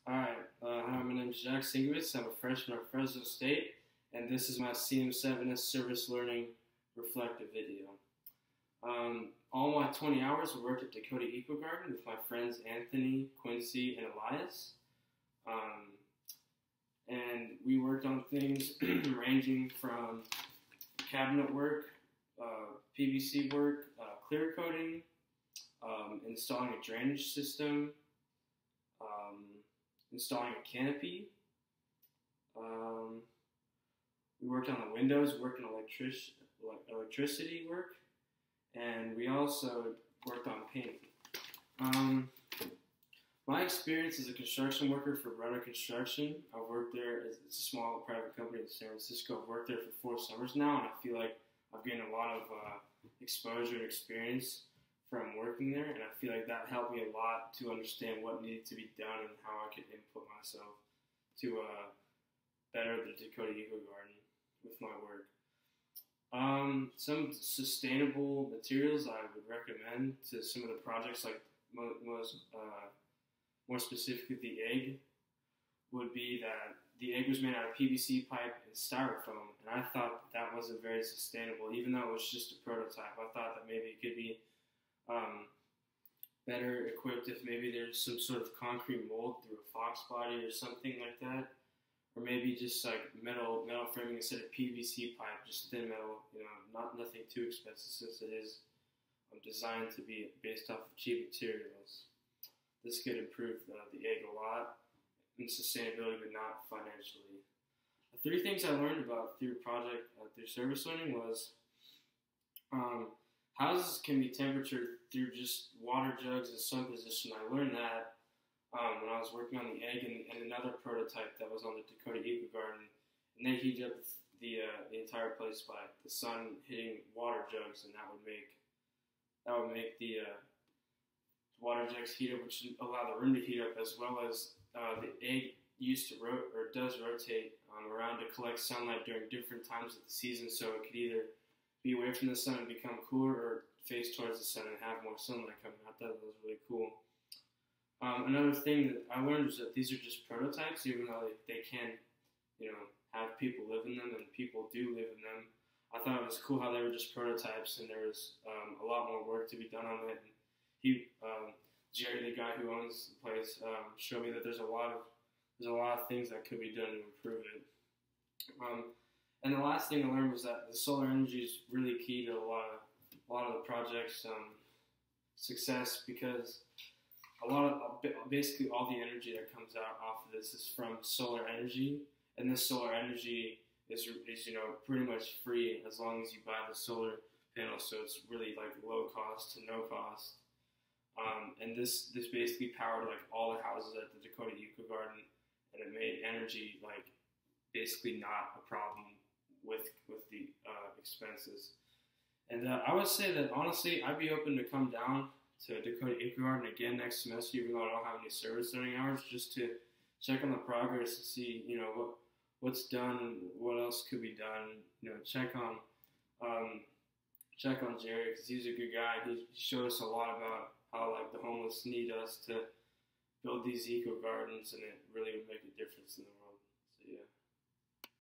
Alright, hi, my name is JackSinkovitz. I'm a freshman at Fresno State, and this is my CM7S Service Learning Reflective video. All my 20 hours I worked at Dakota Eco Garden with my friends Anthony, Quincy, and Elias. And we worked on things ranging from cabinet work, PVC work, clear coating, installing a drainage system, installing a canopy. We worked on the windows, worked on electricity work, and we also worked on paint. My experience as a construction worker for Brother Construction, I've worked there. It's a small private company in San Francisco. I've worked there for 4 summers now, and I feel like I've gained a lot of exposure and experience from working there, and I feel like that helped me a lot to understand what needed to be done and how I could input myself to better the Dakota Eco Garden with my work. Some sustainable materials I would recommend to some of the projects, like more specifically the egg, would be that the egg was made out of PVC pipe and styrofoam, and I thought that wasn't very sustainable, even though it was just a prototype. I thought that maybe it could be better equipped if maybe there's some sort of concrete mold through a fox body or something like that, or maybe just like metal framing instead of PVC pipe, just thin metal. Nothing too expensive since it is designed to be based off of cheap materials. This could improve the egg a lot in sustainability, but not financially. The 3 things I learned about through service learning was houses can be temperatured through just water jugs and sun position. I learned that when I was working on the egg and another prototype that was on the Dakota Eco Garden, and they heat up the entire place by the sun hitting water jugs, and that would make the water jugs heat up, which would allow the room to heat up, as well as the egg does rotate around to collect sunlight during different times of the season, so it could either be away from the sun and become cooler, or face towards the sun and have more sunlight coming out. That was really cool. Another thing that I learned is that these are just prototypes, even though they can, have people live in them, and people do live in them. I thought it was cool how they were just prototypes, and there was a lot more work to be done on it. And Jerry, the guy who owns the place, showed me that there's a lot of things that could be done to improve it. And the last thing I learned was that the solar energy is really key to a lot of the project's success, because basically all the energy that comes out off of this is from solar energy, and this solar energy is pretty much free as long as you buy the solar panels. So it's really like low cost to no cost. And this basically powered like all the houses at the Dakota Eco Garden, and it made energy like basically not a problem with the expenses. And I would say that honestly, I'd be open to come down to Dakota Eco Garden again next semester, even though I don't have any service learning hours, just to check on the progress and see what's done and what else could be done. Check on Jerry, because he's a good guy. He showed us a lot about how the homeless need us to build these eco gardens, and it really would make a difference in the world.